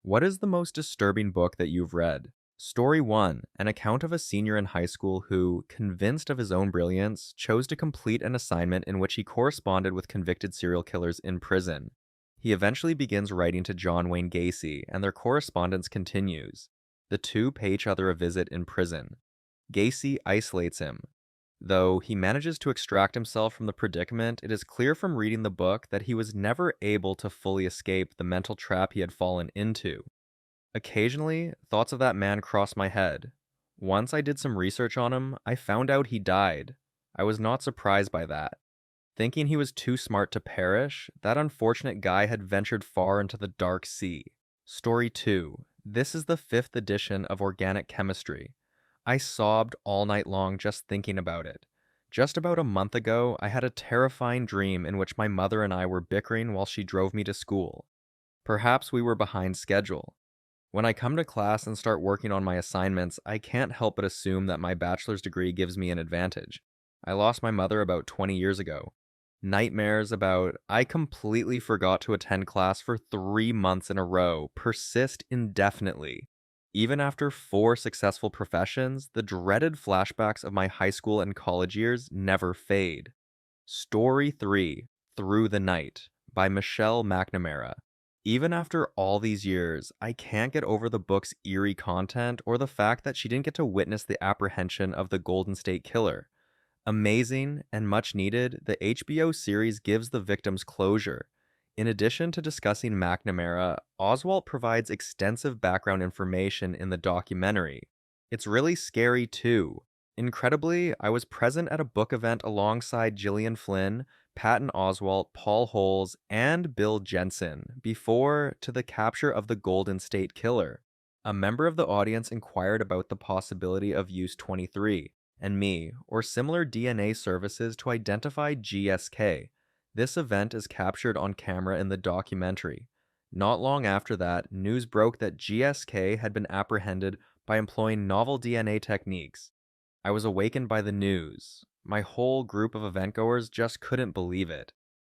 What is the most disturbing book that you've read? Story 1, an account of a senior in high school who, convinced of his own brilliance, chose to complete an assignment in which he corresponded with convicted serial killers in prison. He eventually begins writing to John Wayne Gacy, and their correspondence continues. The two pay each other a visit in prison. Gacy isolates him. Though he manages to extract himself from the predicament, it is clear from reading the book that he was never able to fully escape the mental trap he had fallen into. Occasionally, thoughts of that man cross my head. Once I did some research on him, I found out he died. I was not surprised by that. Thinking he was too smart to perish, that unfortunate guy had ventured far into the dark sea. Story 2. This is the 5th edition of Organic Chemistry. I sobbed all night long just thinking about it. Just about a month ago, I had a terrifying dream in which my mother and I were bickering while she drove me to school. Perhaps we were behind schedule. When I come to class and start working on my assignments, I can't help but assume that my bachelor's degree gives me an advantage. I lost my mother about 20 years ago. Nightmares about I completely forgot to attend class for 3 months in a row persist indefinitely. Even after 4 successful professions, the dreaded flashbacks of my high school and college years never fade. Story 3, Through the Night, by Michelle McNamara. Even after all these years, I can't get over the book's eerie content or the fact that she didn't get to witness the apprehension of the Golden State Killer. Amazing and much needed, the HBO series gives the victims closure. In addition to discussing McNamara, Oswalt provides extensive background information in the documentary. It's really scary too. Incredibly, I was present at a book event alongside Gillian Flynn, Patton Oswalt, Paul Holes, and Bill Jensen before to the capture of the Golden State Killer. A member of the audience inquired about the possibility of Use 23 and me, or similar DNA services to identify GSK. This event is captured on camera in the documentary. Not long after that, news broke that GSK had been apprehended by employing novel DNA techniques. I was awakened by the news. My whole group of eventgoers just couldn't believe it.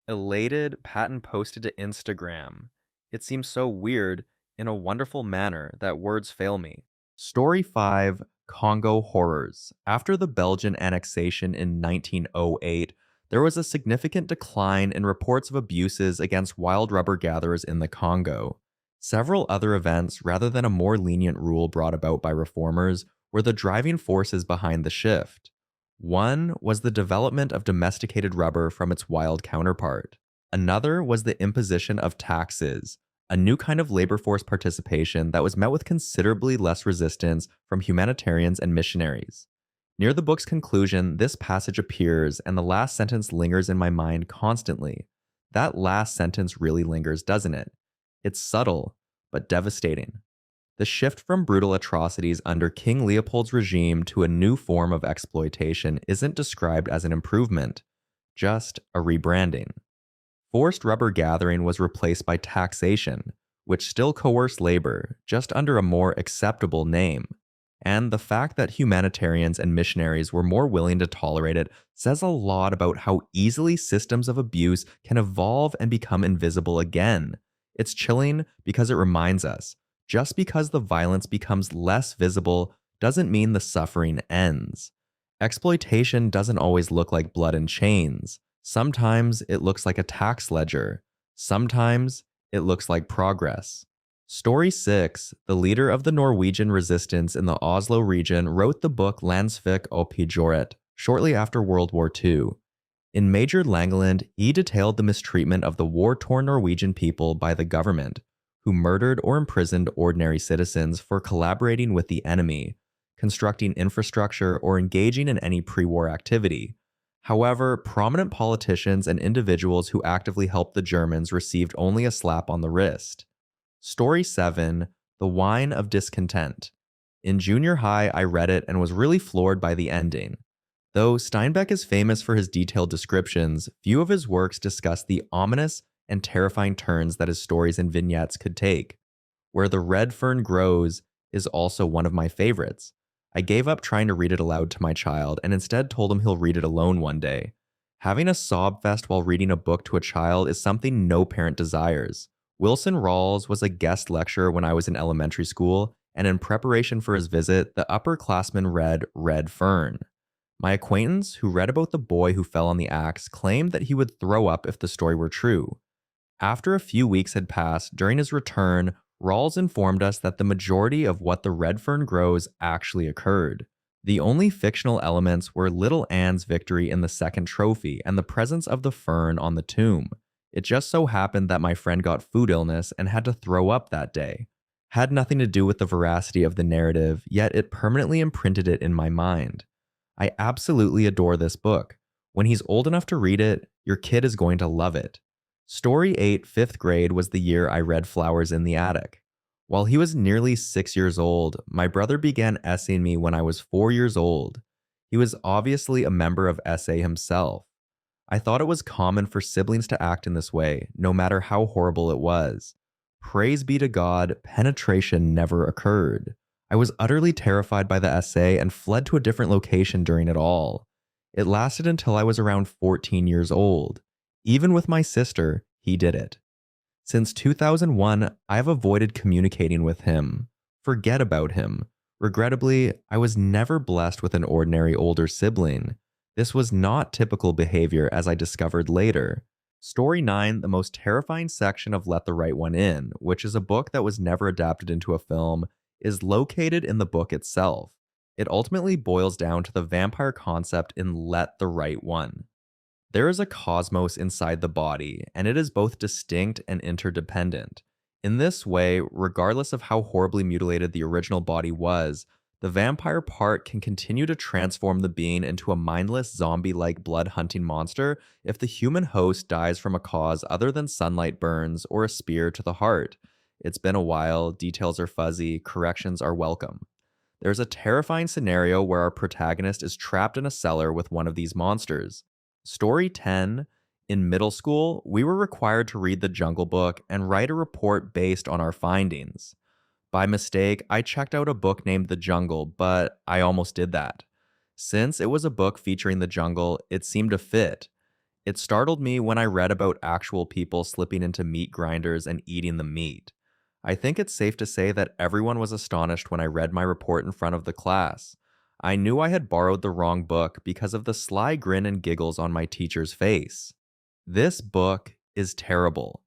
Elated, Patton posted to Instagram. It seems so weird, in a wonderful manner, that words fail me. Story 5, Congo Horrors. After the Belgian annexation in 1908, there was a significant decline in reports of abuses against wild rubber gatherers in the Congo. Several other events, rather than a more lenient rule brought about by reformers, were the driving forces behind the shift. One was the development of domesticated rubber from its wild counterpart. Another was the imposition of taxes, a new kind of labor force participation that was met with considerably less resistance from humanitarians and missionaries. Near the book's conclusion, this passage appears, and the last sentence lingers in my mind constantly. That last sentence really lingers, doesn't it? It's subtle, but devastating. The shift from brutal atrocities under King Leopold's regime to a new form of exploitation isn't described as an improvement, just a rebranding. Forced rubber gathering was replaced by taxation, which still coerced labor, just under a more acceptable name. And the fact that humanitarians and missionaries were more willing to tolerate it says a lot about how easily systems of abuse can evolve and become invisible again. It's chilling because it reminds us, just because the violence becomes less visible doesn't mean the suffering ends. Exploitation doesn't always look like blood and chains. Sometimes it looks like a tax ledger. Sometimes it looks like progress. Story 6, the leader of the Norwegian resistance in the Oslo region, wrote the book Landsvik og Pjoret shortly after World War II. In Major Langeland, he detailed the mistreatment of the war-torn Norwegian people by the government, who murdered or imprisoned ordinary citizens for collaborating with the enemy, constructing infrastructure, or engaging in any pre-war activity. However, prominent politicians and individuals who actively helped the Germans received only a slap on the wrist. Story 7, The Wine of Discontent. In junior high, I read it and was really floored by the ending. Though Steinbeck is famous for his detailed descriptions, few of his works discuss the ominous and terrifying turns that his stories and vignettes could take. Where the Red Fern Grows is also one of my favorites. I gave up trying to read it aloud to my child and instead told him he'll read it alone one day. Having a sob fest while reading a book to a child is something no parent desires. Wilson Rawls was a guest lecturer when I was in elementary school, and in preparation for his visit, the upperclassmen read Red Fern. My acquaintance, who read about the boy who fell on the axe, claimed that he would throw up if the story were true. After a few weeks had passed, during his return, Rawls informed us that the majority of what the red fern grows actually occurred. The only fictional elements were little Anne's victory in the second trophy and the presence of the fern on the tomb. It just so happened that my friend got food illness and had to throw up that day. Had nothing to do with the veracity of the narrative, yet it permanently imprinted it in my mind. I absolutely adore this book. When he's old enough to read it, your kid is going to love it. Story 8, 5th grade, was the year I read Flowers in the Attic. While he was nearly 6 years old, my brother began essaying me when I was 4 years old. He was obviously a member of SA himself. I thought it was common for siblings to act in this way, no matter how horrible it was. Praise be to God, penetration never occurred. I was utterly terrified by the essay and fled to a different location during it all. It lasted until I was around 14 years old. Even with my sister, he did it. Since 2001, I have avoided communicating with him. Forget about him. Regrettably, I was never blessed with an ordinary older sibling. This was not typical behavior, as I discovered later. Story 9, the most terrifying section of Let the Right One In, which is a book that was never adapted into a film, is located in the book itself. It ultimately boils down to the vampire concept in Let the Right One. There is a cosmos inside the body, and it is both distinct and interdependent. In this way, regardless of how horribly mutilated the original body was, the vampire part can continue to transform the being into a mindless zombie-like blood-hunting monster if the human host dies from a cause other than sunlight burns or a spear to the heart. It's been a while, details are fuzzy, corrections are welcome. There's a terrifying scenario where our protagonist is trapped in a cellar with one of these monsters. Story 10, in middle school, we were required to read the Jungle Book and write a report based on our findings. By mistake, I checked out a book named The Jungle, but I almost did that. Since it was a book featuring the jungle, it seemed to fit. It startled me when I read about actual people slipping into meat grinders and eating the meat. I think it's safe to say that everyone was astonished when I read my report in front of the class. I knew I had borrowed the wrong book because of the sly grin and giggles on my teacher's face. This book is terrible.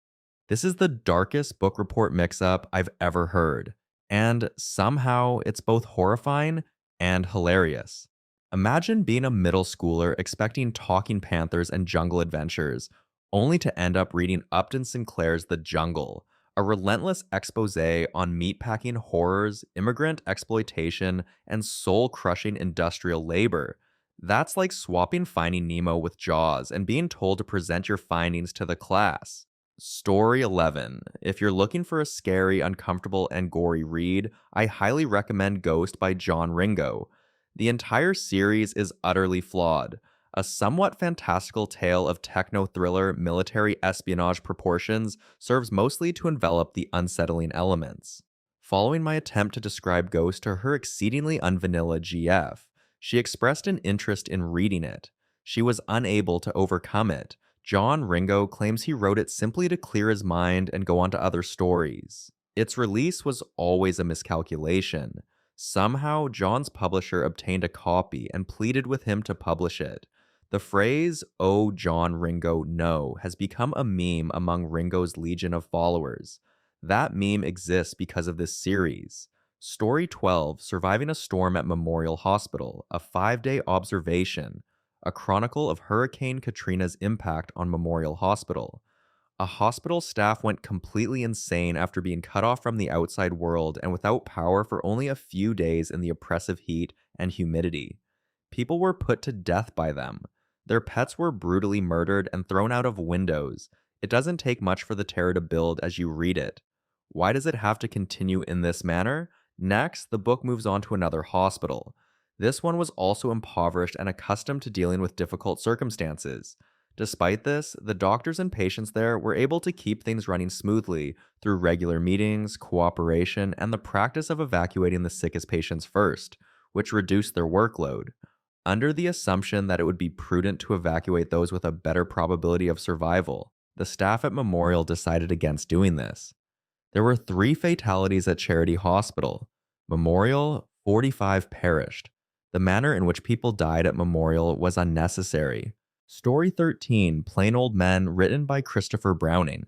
This is the darkest book report mix-up I've ever heard, and somehow it's both horrifying and hilarious. Imagine being a middle schooler expecting talking panthers and jungle adventures, only to end up reading Upton Sinclair's The Jungle, a relentless expose on meatpacking horrors, immigrant exploitation, and soul-crushing industrial labor. That's like swapping Finding Nemo with Jaws and being told to present your findings to the class. Story 11. If you're looking for a scary, uncomfortable, and gory read, I highly recommend Ghost by John Ringo. The entire series is utterly flawed. A somewhat fantastical tale of techno-thriller military espionage proportions serves mostly to envelop the unsettling elements. Following my attempt to describe Ghost to her exceedingly unvanilla GF, she expressed an interest in reading it. She was unable to overcome it. John Ringo claims he wrote it simply to clear his mind and go on to other stories. Its release was always a miscalculation. Somehow, John's publisher obtained a copy and pleaded with him to publish it. The phrase, "Oh, John Ringo, no," has become a meme among Ringo's legion of followers. That meme exists because of this series. Story 12, Surviving a Storm at Memorial Hospital, a 5-day observation, a chronicle of Hurricane Katrina's impact on Memorial Hospital. A hospital staff went completely insane after being cut off from the outside world and without power for only a few days in the oppressive heat and humidity. People were put to death by them. Their pets were brutally murdered and thrown out of windows. It doesn't take much for the terror to build as you read it. Why does it have to continue in this manner? Next, the book moves on to another hospital. This one was also impoverished and accustomed to dealing with difficult circumstances. Despite this, the doctors and patients there were able to keep things running smoothly through regular meetings, cooperation, and the practice of evacuating the sickest patients first, which reduced their workload. Under the assumption that it would be prudent to evacuate those with a better probability of survival. The staff at Memorial decided against doing this. There were 3 fatalities at Charity Hospital. Memorial, 45 perished. The manner in which people died at Memorial was unnecessary. Story 13, Plain Old Men, written by Christopher Browning.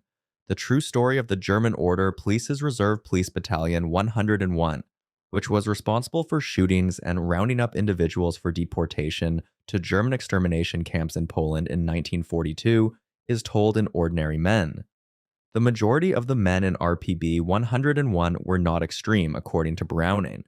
The true story of the German Order Police's Reserve Police Battalion 101, which was responsible for shootings and rounding up individuals for deportation to German extermination camps in Poland in 1942, is told in Ordinary Men. The majority of the men in RPB 101 were not extreme, according to Browning.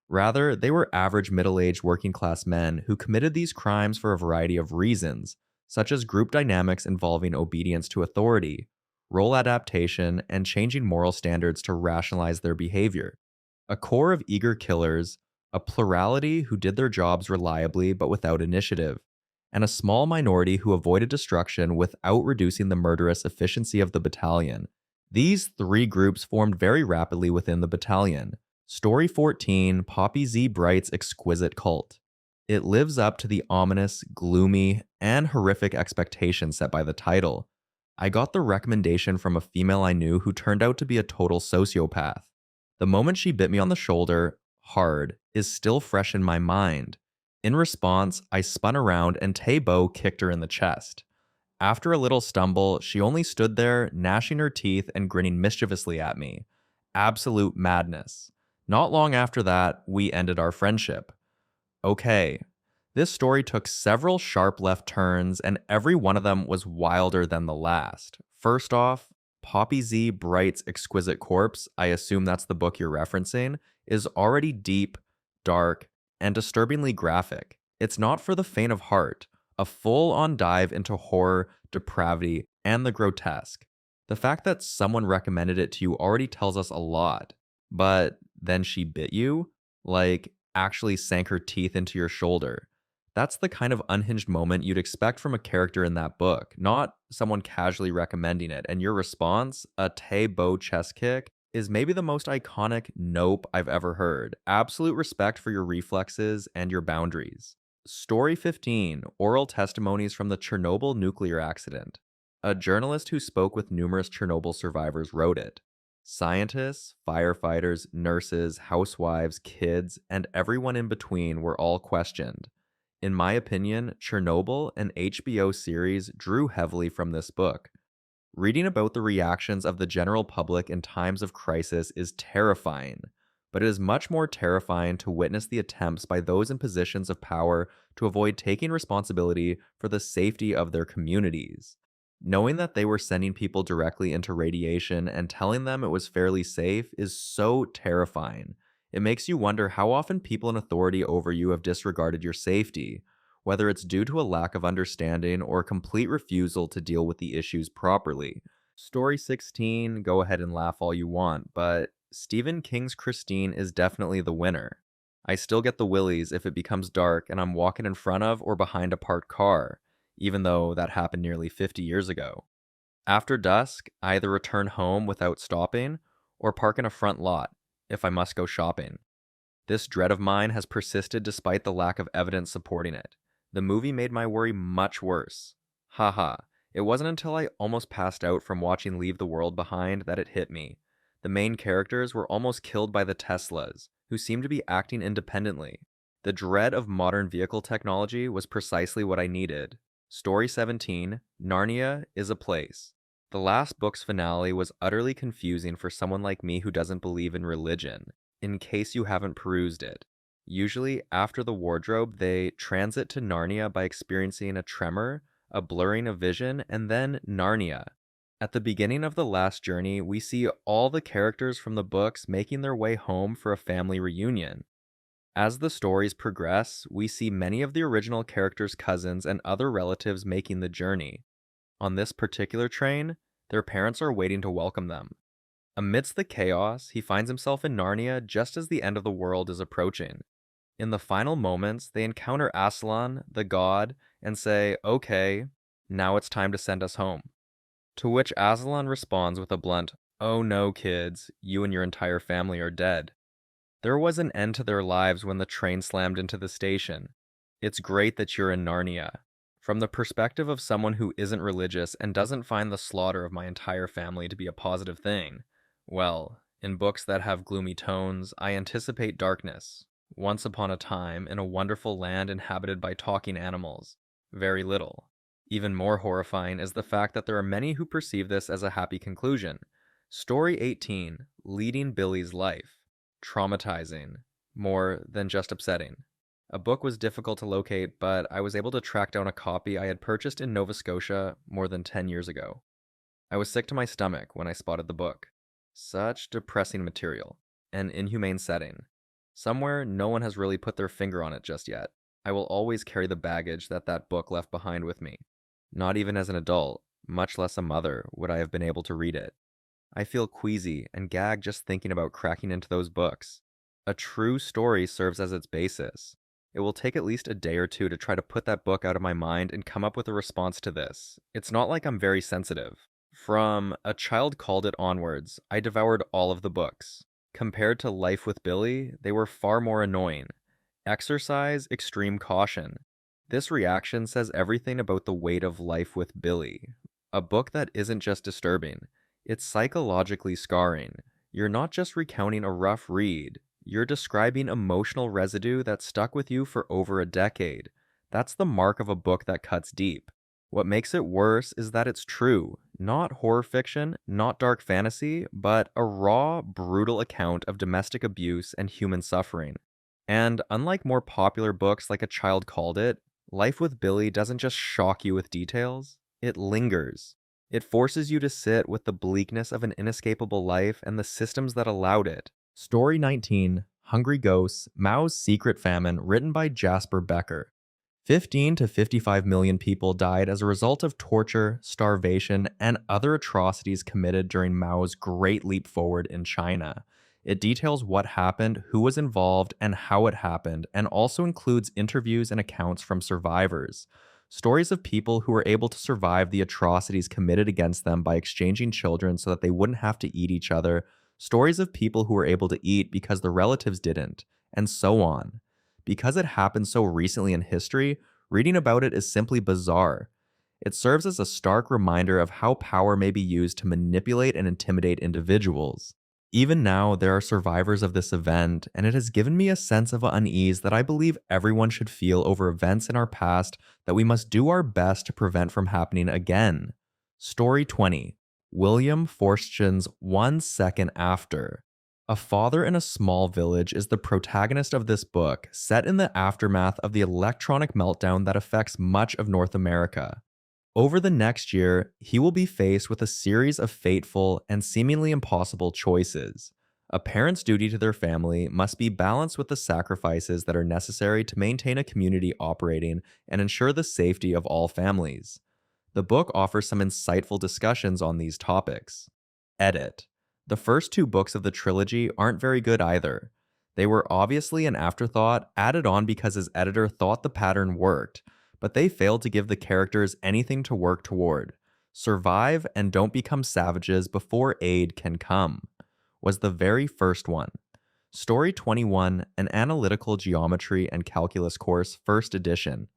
Rather, they were average middle-aged working-class men who committed these crimes for a variety of reasons, such as group dynamics involving obedience to authority, role adaptation, and changing moral standards to rationalize their behavior. A core of eager killers, a plurality who did their jobs reliably but without initiative, and a small minority who avoided destruction without reducing the murderous efficiency of the battalion. These 3 groups formed very rapidly within the battalion. Story 14, Poppy Z. Bright's Exquisite Cult. It lives up to the ominous, gloomy, and horrific expectations set by the title. I got the recommendation from a female I knew who turned out to be a total sociopath. The moment she bit me on the shoulder, hard, is still fresh in my mind. In response, I spun around and Tay-Bo kicked her in the chest. After a little stumble, she only stood there, gnashing her teeth and grinning mischievously at me. Absolute madness. Not long after that, we ended our friendship. Okay, this story took several sharp left turns, and every one of them was wilder than the last. First off, Poppy Z. Bright's Exquisite Corpse, I assume that's the book you're referencing, is already deep, dark, and disturbingly graphic. It's not for the faint of heart, a full-on dive into horror, depravity, and the grotesque. The fact that someone recommended it to you already tells us a lot. But then she bit you? Like, actually sank her teeth into your shoulder. That's the kind of unhinged moment you'd expect from a character in that book, not someone casually recommending it. And your response, a Tay-Bo chest kick, is maybe the most iconic nope I've ever heard. Absolute respect for your reflexes and your boundaries. Story 15, Oral Testimonies from the Chernobyl Nuclear Accident. A journalist who spoke with numerous Chernobyl survivors wrote it. Scientists, firefighters, nurses, housewives, kids, and everyone in between were all questioned. In my opinion, Chernobyl, an HBO series, drew heavily from this book. Reading about the reactions of the general public in times of crisis is terrifying, but it is much more terrifying to witness the attempts by those in positions of power to avoid taking responsibility for the safety of their communities. Knowing that they were sending people directly into radiation and telling them it was fairly safe is so terrifying. It makes you wonder how often people in authority over you have disregarded your safety, whether it's due to a lack of understanding or a complete refusal to deal with the issues properly. Story 16, go ahead and laugh all you want, but Stephen King's Christine is definitely the winner. I still get the willies if it becomes dark and I'm walking in front of or behind a parked car, even though that happened nearly 50 years ago. After dusk, I either return home without stopping or park in a front lot if I must go shopping. This dread of mine has persisted despite the lack of evidence supporting it. The movie made my worry much worse. Haha, it wasn't until I almost passed out from watching Leave the World Behind that it hit me. The main characters were almost killed by the Teslas, who seemed to be acting independently. The dread of modern vehicle technology was precisely what I needed. Story 17, Narnia is a Place. The last book's finale was utterly confusing for someone like me who doesn't believe in religion, in case you haven't perused it. Usually, after the wardrobe, they transit to Narnia by experiencing a tremor, a blurring of vision, and then Narnia. At the beginning of the last journey, we see all the characters from the books making their way home for a family reunion. As the stories progress, we see many of the original characters' cousins and other relatives making the journey. On this particular train, their parents are waiting to welcome them. Amidst the chaos, he finds himself in Narnia just as the end of the world is approaching. In the final moments, they encounter Aslan, the god, and say, "Okay, now it's time to send us home." To which Aslan responds with a blunt, "Oh no, kids, you and your entire family are dead." There was an end to their lives when the train slammed into the station. It's great that you're in Narnia. From the perspective of someone who isn't religious and doesn't find the slaughter of my entire family to be a positive thing, well, in books that have gloomy tones, I anticipate darkness. Once upon a time, in a wonderful land inhabited by talking animals. Very little. Even more horrifying is the fact that there are many who perceive this as a happy conclusion. Story 18, Leading Billy's Life. Traumatizing. More than just upsetting. A book was difficult to locate, but I was able to track down a copy I had purchased in Nova Scotia more than 10 years ago. I was sick to my stomach when I spotted the book. Such depressing material. An inhumane setting. Somewhere no one has really put their finger on it just yet. I will always carry the baggage that book left behind with me. Not even as an adult, much less a mother, would I have been able to read it. I feel queasy and gag just thinking about cracking into those books. A true story serves as its basis. It will take at least a day or two to try to put that book out of my mind and come up with a response to this. It's not like I'm very sensitive. From A Child Called It onwards, I devoured all of the books. Compared to Life with Billy, they were far more annoying. Exercise extreme caution. This reaction says everything about the weight of Life with Billy. A book that isn't just disturbing, it's psychologically scarring. You're not just recounting a rough read, you're describing emotional residue that stuck with you for over a decade. That's the mark of a book that cuts deep. What makes it worse is that it's true. Not horror fiction, not dark fantasy, but a raw, brutal account of domestic abuse and human suffering. And unlike more popular books like A Child Called It, Life with Billy doesn't just shock you with details, it lingers. It forces you to sit with the bleakness of an inescapable life and the systems that allowed it. Story 19, Hungry Ghosts, Mao's Secret Famine, written by Jasper Becker. 15 to 55 million people died as a result of torture, starvation, and other atrocities committed during Mao's Great Leap Forward in China. It details what happened, who was involved, and how it happened, and also includes interviews and accounts from survivors. Stories of people who were able to survive the atrocities committed against them by exchanging children so that they wouldn't have to eat each other. Stories of people who were able to eat because their relatives didn't, and so on. Because it happened so recently in history, reading about it is simply bizarre. It serves as a stark reminder of how power may be used to manipulate and intimidate individuals. Even now, there are survivors of this event, and it has given me a sense of unease that I believe everyone should feel over events in our past that we must do our best to prevent from happening again. Story 20. William Forstchen's 1 Second After. A father in a small village is the protagonist of this book, set in the aftermath of the electronic meltdown that affects much of North America. Over the next year, he will be faced with a series of fateful and seemingly impossible choices. A parent's duty to their family must be balanced with the sacrifices that are necessary to maintain a community operating and ensure the safety of all families. The book offers some insightful discussions on these topics. Edit. The first 2 books of the trilogy aren't very good either. They were obviously an afterthought, added on because his editor thought the pattern worked, but they failed to give the characters anything to work toward. Survive and don't become savages before aid can come was the very first one. Story 21, An Analytical Geometry and Calculus Course, First Edition.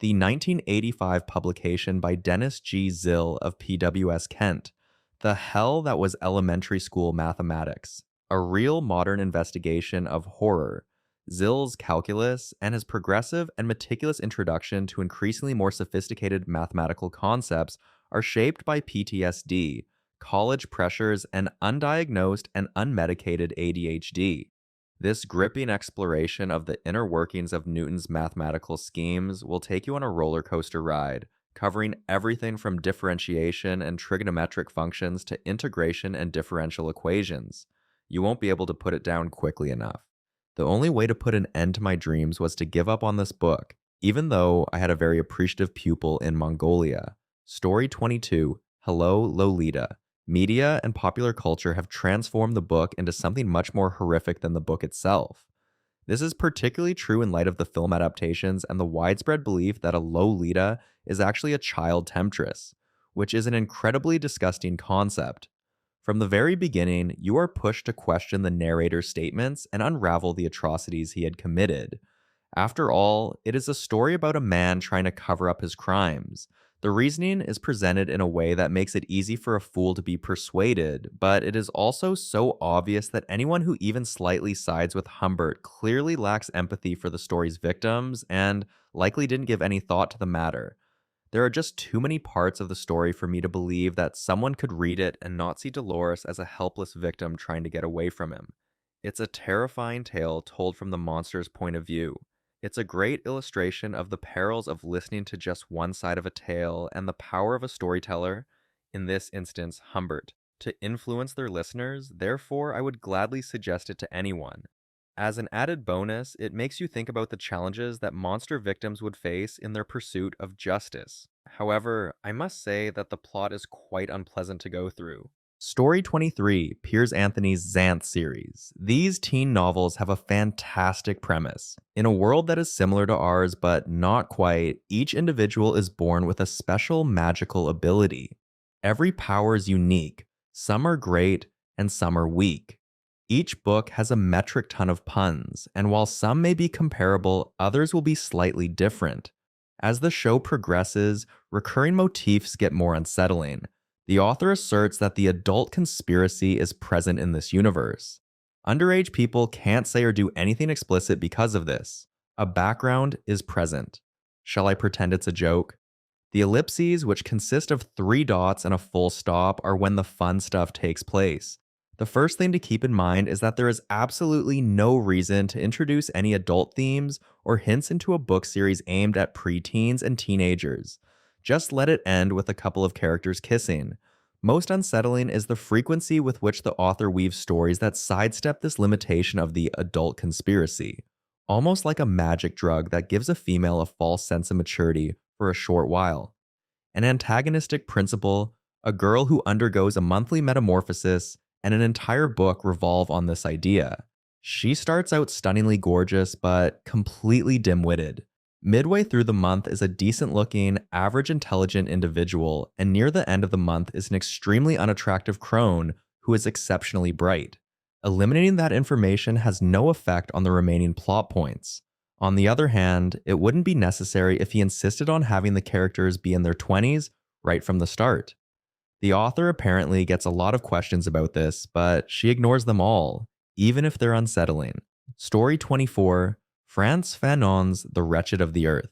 The 1985 publication by Dennis G. Zill of PWS Kent. The Hell That Was Elementary School Mathematics, a real modern investigation of horror. Zill's calculus and his progressive and meticulous introduction to increasingly more sophisticated mathematical concepts are shaped by PTSD, college pressures, and undiagnosed and unmedicated ADHD. This gripping exploration of the inner workings of Newton's mathematical schemes will take you on a roller coaster ride, covering everything from differentiation and trigonometric functions to integration and differential equations. You won't be able to put it down quickly enough. The only way to put an end to my dreams was to give up on this book, even though I had a very appreciative pupil in Mongolia. Story 22, Hello, Lolita. Media and popular culture have transformed the book into something much more horrific than the book itself. This is particularly true in light of the film adaptations and the widespread belief that a Lolita is actually a child temptress, which is an incredibly disgusting concept. From the very beginning, you are pushed to question the narrator's statements and unravel the atrocities he had committed. After all, it is a story about a man trying to cover up his crimes. The reasoning is presented in a way that makes it easy for a fool to be persuaded, but it is also so obvious that anyone who even slightly sides with Humbert clearly lacks empathy for the story's victims and likely didn't give any thought to the matter. There are just too many parts of the story for me to believe that someone could read it and not see Dolores as a helpless victim trying to get away from him. It's a terrifying tale told from the monster's point of view. It's a great illustration of the perils of listening to just one side of a tale and the power of a storyteller, in this instance, Humbert, to influence their listeners. Therefore, I would gladly suggest it to anyone. As an added bonus, it makes you think about the challenges that monster victims would face in their pursuit of justice. However, I must say that the plot is quite unpleasant to go through. Story 23, Piers Anthony's Zanth series. These teen novels have a fantastic premise. In a world that is similar to ours but not quite, each individual is born with a special magical ability. Every power is unique. Some are great and some are weak. Each book has a metric ton of puns, and while some may be comparable, others will be slightly different. As the show progresses, recurring motifs get more unsettling. The author asserts that the adult conspiracy is present in this universe. Underage people can't say or do anything explicit because of this. A background is present. Shall I pretend it's a joke? The ellipses, which consist of 3 dots and a full stop, are when the fun stuff takes place. The first thing to keep in mind is that there is absolutely no reason to introduce any adult themes or hints into a book series aimed at preteens and teenagers. Just let it end with a couple of characters kissing. Most unsettling is the frequency with which the author weaves stories that sidestep this limitation of the adult conspiracy, almost like a magic drug that gives a female a false sense of maturity for a short while. An antagonistic principle, a girl who undergoes a monthly metamorphosis, and an entire book revolve on this idea. She starts out stunningly gorgeous, but completely dim-witted. Midway through the month is a decent-looking, average intelligent individual, and near the end of the month is an extremely unattractive crone who is exceptionally bright. Eliminating that information has no effect on the remaining plot points. On the other hand, it wouldn't be necessary if he insisted on having the characters be in their 20s right from the start. The author apparently gets a lot of questions about this, but she ignores them all, even if they're unsettling. Story 24, Frantz Fanon's The Wretched of the Earth.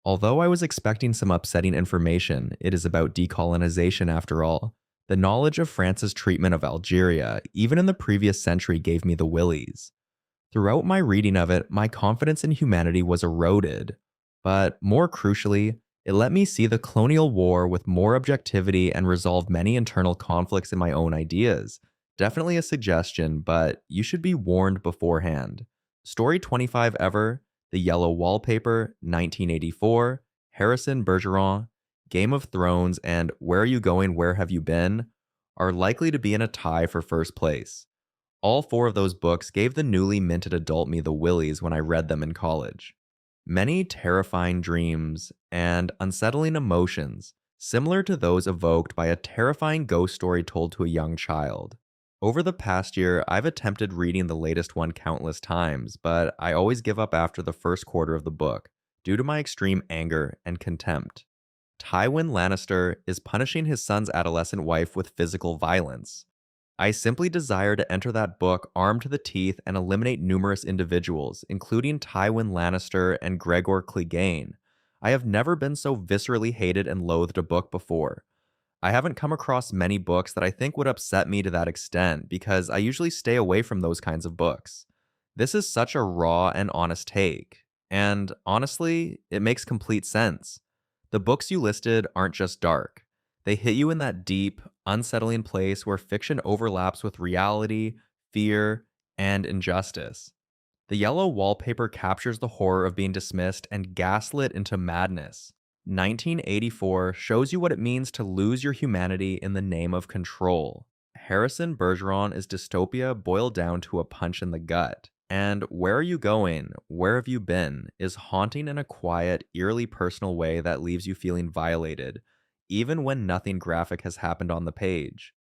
Although I was expecting some upsetting information, it is about decolonization after all. The knowledge of France's treatment of Algeria, even in the previous century, gave me the willies. Throughout my reading of it, my confidence in humanity was eroded. But more crucially, it let me see the colonial war with more objectivity and resolve many internal conflicts in my own ideas. Definitely a suggestion, but you should be warned beforehand. Story 25 Ever, The Yellow Wallpaper, 1984, Harrison Bergeron, Game of Thrones, and Where Are You Going, Where Have You Been are likely to be in a tie for first place. All 4 of those books gave the newly minted adult me the willies when I read them in college. Many terrifying dreams and unsettling emotions, similar to those evoked by a terrifying ghost story told to a young child. Over the past year, I've attempted reading the latest one countless times, but I always give up after the first quarter of the book, due to my extreme anger and contempt. Tywin Lannister is punishing his son's adolescent wife with physical violence. I simply desire to enter that book armed to the teeth and eliminate numerous individuals, including Tywin Lannister and Gregor Clegane. I have never been so viscerally hated and loathed a book before. I haven't come across many books that I think would upset me to that extent, because I usually stay away from those kinds of books. This is such a raw and honest take, and honestly, it makes complete sense. The books you listed aren't just dark. They hit you in that deep, unsettling place where fiction overlaps with reality, fear, and injustice. The Yellow Wallpaper captures the horror of being dismissed and gaslit into madness. 1984 shows you what it means to lose your humanity in the name of control. Harrison Bergeron is dystopia boiled down to a punch in the gut. And Where Are You Going? Where Have You Been? Is haunting in a quiet, eerily personal way that leaves you feeling violated, even when nothing graphic has happened on the page.